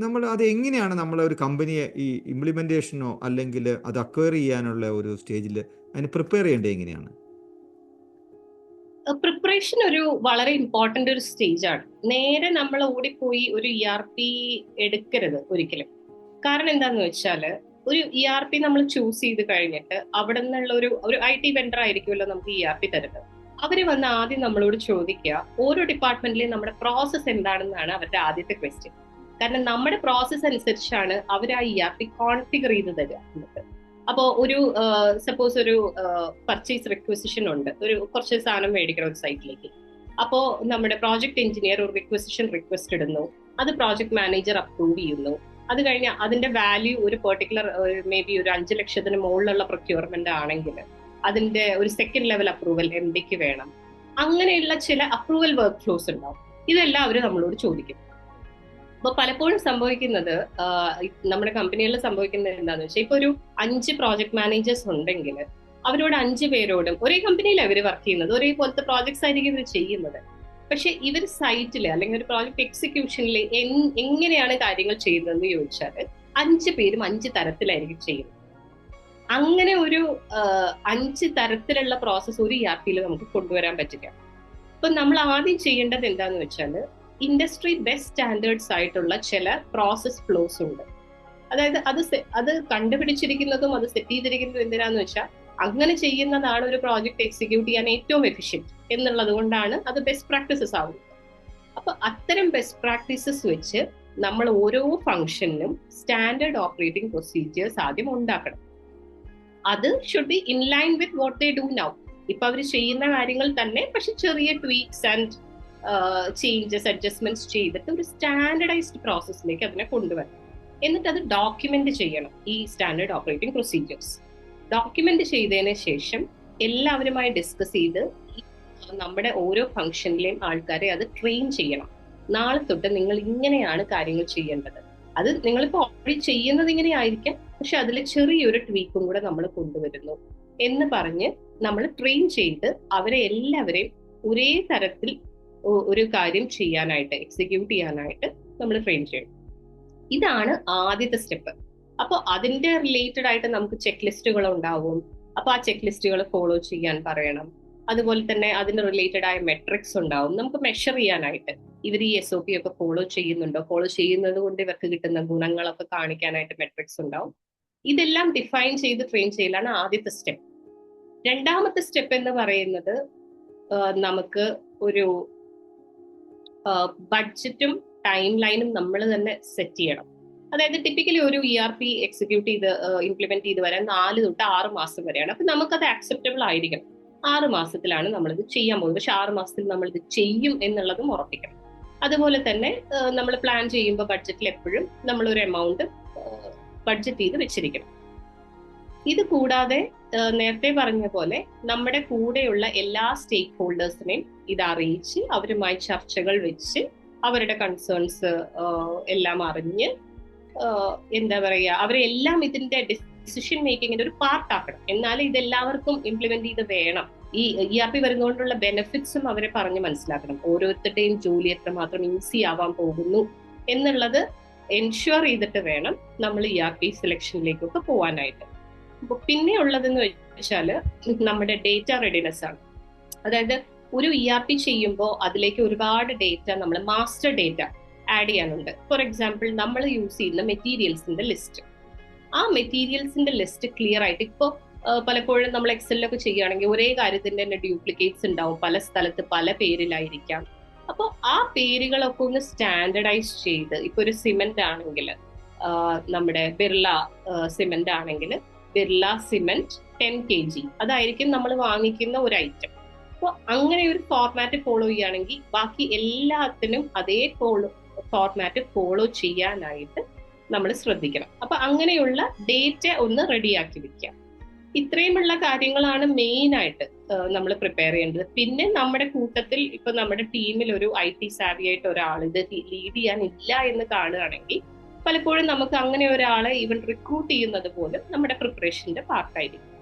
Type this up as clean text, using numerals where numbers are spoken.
നമ്മൾ അത് എങ്ങനെയാണ് നമ്മളെ ഒരു കമ്പനിയെ ഈ ഇംപ്ലിമെന്റേഷനോ അല്ലെങ്കിൽ അത് അക്വയർ ചെയ്യാനുള്ള ഒരു സ്റ്റേജിൽ അതിന് പ്രിപ്പയർ ചെയ്യേണ്ടത് എങ്ങനെയാണ്? പ്രിപ്പറേഷൻ ഒരു വളരെ ഇമ്പോർട്ടന്റ് ഒരു സ്റ്റേജ് ആണ്. നേരെ നമ്മൾ ഓടിപ്പോയി ഒരു ERP എടുക്കരുത് ഒരിക്കലും. കാരണം എന്താന്ന് വെച്ചാല് ഒരു ERP നമ്മൾ ചൂസ് ചെയ്ത് കഴിഞ്ഞിട്ട് അവിടെ നിന്നുള്ള ഒരു IT വെണ്ടർ ആയിരിക്കുമല്ലോ നമുക്ക് ERP തരുന്നത്. അവര് വന്ന് ആദ്യം നമ്മളോട് ചോദിക്കുക ഓരോ ഡിപ്പാർട്ട്മെന്റിലെയും നമ്മുടെ പ്രോസസ്സ് എന്താണെന്നാണ് അവരുടെ ആദ്യത്തെ ക്വസ്റ്റ്യൻ. കാരണം നമ്മുടെ പ്രോസസ്സ് അനുസരിച്ചാണ് അവർ ആ ERP കോൺഫിഗർ ചെയ്ത് തരിക നമുക്ക്. അപ്പോ ഒരു സപ്പോസ് ഒരു പർച്ചേസ് റിക്വസിഷൻ ഉണ്ട്, ഒരു കുറച്ച് സാധനം മേടിക്കണം ഒരു സൈറ്റിലേക്ക്. അപ്പോ നമ്മുടെ പ്രോജക്ട് എഞ്ചിനീയർ ഒരു റിക്വസ്റ്റ് ഇടുന്നു, അത് പ്രോജക്ട് മാനേജർ അപ്രൂവ് ചെയ്യുന്നു. അത് കഴിഞ്ഞ് അതിന്റെ വാല്യൂ ഒരു പെർട്ടിക്കുലർ മേ ബി ഒരു 5 ലക്ഷത്തിന് മുകളിലുള്ള പ്രൊക്യൂർമെന്റ് ആണെങ്കിൽ അതിന്റെ ഒരു സെക്കൻഡ് ലെവൽ അപ്രൂവൽ MDക്ക് വേണം. അങ്ങനെയുള്ള ചില അപ്രൂവൽ വർക്ക് ഫ്ലോസ് ഉണ്ടാവും. ഇതെല്ലാം അവർ നമ്മളോട് ചോദിക്കും. അപ്പൊ പലപ്പോഴും സംഭവിക്കുന്നത് നമ്മുടെ കമ്പനികളിൽ സംഭവിക്കുന്നത് എന്താണെന്ന് വെച്ചാൽ ഇപ്പൊ ഒരു 5 പ്രോജക്ട് മാനേജേഴ്സ് ഉണ്ടെങ്കിൽ അവരോട് 5 പേരോടും ഒരേ കമ്പനിയിലാണ് ഇവർ വർക്ക് ചെയ്യുന്നത്, ഒരേപോലത്തെ പ്രോജക്ട്സ് ആയിരിക്കും ഇവർ ചെയ്യുന്നത്. പക്ഷെ ഇവർ സൈറ്റിൽ അല്ലെങ്കിൽ ഒരു പ്രോജക്ട് എക്സിക്യൂഷനിൽ എങ്ങനെയാണ് കാര്യങ്ങൾ ചെയ്യുന്നതെന്ന് ചോദിച്ചാൽ 5 പേരും 5 തരത്തിലായിരിക്കും ചെയ്യുന്നത്. അങ്ങനെ ഒരു 5 തരത്തിലുള്ള പ്രോസസ്സ് ഒരു ERPയിൽ നമുക്ക് കൊണ്ടുവരാൻ പറ്റില്ല. അപ്പൊ നമ്മൾ ആദ്യം ചെയ്യേണ്ടത് എന്താന്ന് വെച്ചാൽ ഇൻഡസ്ട്രി ബെസ്റ്റ് സ്റ്റാൻഡേർഡ്സ് ആയിട്ടുള്ള ചില പ്രോസസ് ഫ്ലോസ് ഉണ്ട്. അതായത് അത് കണ്ടുപിടിച്ചിരിക്കുന്നതും അത് സെറ്റ് ചെയ്തിരിക്കുന്നതും എന്തിനാന്ന് വെച്ചാൽ അങ്ങനെ ചെയ്യുന്നതാണ് ഒരു പ്രോജക്ട് എക്സിക്യൂട്ട് ചെയ്യാൻ ഏറ്റവും എഫിഷ്യന്റ് എന്നുള്ളത് കൊണ്ടാണ് അത് ബെസ്റ്റ് പ്രാക്ടീസസ് ആവുന്നത്. അപ്പൊ അത്തരം ബെസ്റ്റ് പ്രാക്ടീസസ് വെച്ച് നമ്മൾ ഓരോ ഫംഗ്ഷനിലും സ്റ്റാൻഡേർഡ് ഓപ്പറേറ്റിംഗ് പ്രൊസീജിയേഴ്സ് ആദ്യം ഉണ്ടാക്കണം. അത് should be in line with what they do now. ഇപ്പൊ അവർ ചെയ്യുന്ന കാര്യങ്ങൾ തന്നെ, പക്ഷെ ചെറിയ ട്വീക്സ് ആൻഡ് ചേഞ്ചസ് അഡ്ജസ്റ്റ്മെന്റ്സ് ചെയ്തിട്ട് ഒരു സ്റ്റാൻഡർഡൈസ്ഡ് പ്രോസസ്സിലേക്ക് അതിനെ കൊണ്ടുവരണം. എന്നിട്ട് അത് ഡോക്യുമെന്റ് ചെയ്യണം. ഈ സ്റ്റാൻഡേർഡ് ഓപ്പറേറ്റിംഗ് പ്രൊസീജിയേഴ്സ് ഡോക്യുമെന്റ് ചെയ്തതിന് ശേഷം എല്ലാവരുമായി ഡിസ്കസ് ചെയ്ത് നമ്മുടെ ഓരോ ഫംഗ്ഷനിലെയും ആൾക്കാരെ അത് ട്രെയിൻ ചെയ്യണം. നാളെ തൊട്ട് നിങ്ങൾ ഇങ്ങനെയാണ് കാര്യങ്ങൾ ചെയ്യേണ്ടത്. അത് നിങ്ങളിപ്പോ ഓൾറെഡി ചെയ്യുന്നത് ഇങ്ങനെയായിരിക്കാം, പക്ഷെ അതിൽ ചെറിയൊരു ട്വീക്കും കൂടെ നമ്മൾ കൊണ്ടുവരുന്നു എന്ന് പറഞ്ഞ് നമ്മൾ ട്രെയിൻ ചെയ്ത് അവരെ എല്ലാവരെയും ഒരേ തരത്തിൽ ഒരു കാര്യം ചെയ്യാനായിട്ട്, എക്സിക്യൂട്ട് ചെയ്യാനായിട്ട് നമ്മൾ ട്രെയിൻ ചെയ്യണം. ഇതാണ് ആദ്യത്തെ സ്റ്റെപ്പ്. അപ്പോൾ അതിന്റെ റിലേറ്റഡ് ആയിട്ട് നമുക്ക് ചെക്ക് ലിസ്റ്റുകൾ ഉണ്ടാവും. അപ്പൊ ആ ചെക്ക് ലിസ്റ്റുകൾ ഫോളോ ചെയ്യാൻ പറയണം. അതുപോലെ തന്നെ അതിന് റിലേറ്റഡ് ആയ മെട്രിക്സ് ഉണ്ടാവും. നമുക്ക് മെഷർ ചെയ്യാനായിട്ട് ഇവർ ഈ SOP ഒക്കെ ഫോളോ ചെയ്യുന്നുണ്ടോ, ഫോളോ ചെയ്യുന്നത് കൊണ്ട് ഇവർക്ക് കിട്ടുന്ന ഗുണങ്ങളൊക്കെ കാണിക്കാനായിട്ട് മെട്രിക്സ് ഉണ്ടാവും. ഇതെല്ലാം ഡിഫൈൻ ചെയ്ത് ട്രെയിൻ ചെയ്യലാണ് ആദ്യത്തെ സ്റ്റെപ്പ്. രണ്ടാമത്തെ സ്റ്റെപ്പ് എന്ന് പറയുന്നത് നമുക്ക് ഒരു ബഡ്ജറ്റും ടൈം ലൈനും നമ്മൾ തന്നെ സെറ്റ് ചെയ്യണം. അതായത് ടിപ്പിക്കലി ഒരു ERP എക്സിക്യൂട്ട് ചെയ്ത് ഇംപ്ലിമെന്റ് ചെയ്ത് വരാൻ 4 തൊട്ട് 6 മാസം വരെയാണ്. അപ്പൊ നമുക്കത് അക്സെപ്റ്റബിൾ ആയിരിക്കണം. 6 മാസത്തിലാണ് നമ്മളിത് ചെയ്യാൻ പോകുന്നത്, പക്ഷെ 6 മാസത്തിൽ നമ്മളിത് ചെയ്യും എന്നുള്ളതും ഉറപ്പിക്കണം. അതുപോലെ തന്നെ നമ്മൾ പ്ലാൻ ചെയ്യുമ്പോൾ ബഡ്ജറ്റിൽ എപ്പോഴും നമ്മളൊരു എമൗണ്ട് ബഡ്ജറ്റ് ചെയ്ത് വെച്ചിരിക്കണം. ഇത് കൂടാതെ നേരത്തെ പറഞ്ഞ പോലെ നമ്മുടെ കൂടെയുള്ള എല്ലാ സ്റ്റേക്ക് ഹോൾഡേഴ്സിനെയും ഇത് അറിയിച്ച് അവരുമായി ചർച്ചകൾ വെച്ച് അവരുടെ കൺസേൺസ് എല്ലാം അറിഞ്ഞ് എന്താ പറയുക, അവരെല്ലാം ഇതിന്റെ ഡിസിഷൻ മേക്കിങ്ങിന്റെ ഒരു പാർട്ടാക്കണം. എന്നാലും ഇതെല്ലാവർക്കും ഇംപ്ലിമെന്റ് ചെയ്ത് വേണം. ഈ ERP വരുന്നതുകൊണ്ടുള്ള ബെനിഫിറ്റ്സും അവരെ പറഞ്ഞ് മനസ്സിലാക്കണം. ഓരോരുത്തരുടെയും ജോലി എത്രമാത്രം ഈസി ആവാൻ പോകുന്നു എന്നുള്ളത് എൻഷുർ ചെയ്തിട്ട് വേണം നമ്മൾ ERP സെലക്ഷനിലേക്കൊക്കെ പോകാനായിട്ട്. പിന്നെ ഉള്ളതെന്ന് വെച്ചാല് നമ്മുടെ ഡേറ്റ റെഡിനെസ് ആണ്. അതായത് ഒരു ERP ചെയ്യുമ്പോൾ അതിലേക്ക് ഒരുപാട് ഡേറ്റ, നമ്മൾ മാസ്റ്റർ ഡേറ്റ ആഡ് ചെയ്യാനുണ്ട്. ഫോർ എക്സാമ്പിൾ നമ്മൾ യൂസ് ചെയ്യുന്ന മെറ്റീരിയൽസിന്റെ ലിസ്റ്റ്, ആ മെറ്റീരിയൽസിന്റെ ലിസ്റ്റ് ക്ലിയർ ആയിട്ട്, ഇപ്പോൾ പലപ്പോഴും നമ്മൾ എക്സലിലൊക്കെ ചെയ്യുകയാണെങ്കിൽ ഒരേ കാര്യത്തിന്റെ തന്നെ ഡ്യൂപ്ലിക്കേറ്റ്സ് ഉണ്ടാവും, പല സ്ഥലത്ത് പല പേരിലായിരിക്കാം. അപ്പോൾ ആ പേരുകളൊക്കെ ഒന്ന് സ്റ്റാൻഡർഡൈസ് ചെയ്ത്, ഇപ്പൊ ഒരു സിമെന്റ് ആണെങ്കിൽ നമ്മുടെ ബിർള സിമെന്റ് ആണെങ്കിൽ ബിർള സിമെന്റ് 10 kg അതായിരിക്കും നമ്മൾ വാങ്ങിക്കുന്ന ഒരു ഐറ്റം. അപ്പോൾ അങ്ങനെ ഒരു ഫോർമാറ്റ് ഫോളോ ചെയ്യുകയാണെങ്കിൽ ബാക്കി എല്ലാത്തിനും അതേ ഫോർമാറ്റ് ഫോളോ ചെയ്യാനായിട്ട് നമ്മൾ ശ്രദ്ധിക്കണം. അപ്പൊ അങ്ങനെയുള്ള ഡേറ്റ ഒന്ന് റെഡിയാക്കി വെക്കാം. ഇത്രയുമുള്ള കാര്യങ്ങളാണ് മെയിൻ ആയിട്ട് നമ്മൾ പ്രിപ്പയർ ചെയ്യേണ്ടത്. പിന്നെ നമ്മുടെ കൂട്ടത്തിൽ ഇപ്പൊ നമ്മുടെ ടീമിൽ ഒരു IT സാവി ആയിട്ട് ഒരാൾ ഇത് ലീഡ് ചെയ്യാനില്ല എന്ന് കാണുകയാണെങ്കിൽ പലപ്പോഴും നമുക്ക് അങ്ങനെ ഒരാളെ ഈവൻ റിക്രൂട്ട് ചെയ്യുന്നത് പോലും നമ്മുടെ പ്രിപ്പറേഷന്റെ പാർട്ടായിരിക്കും.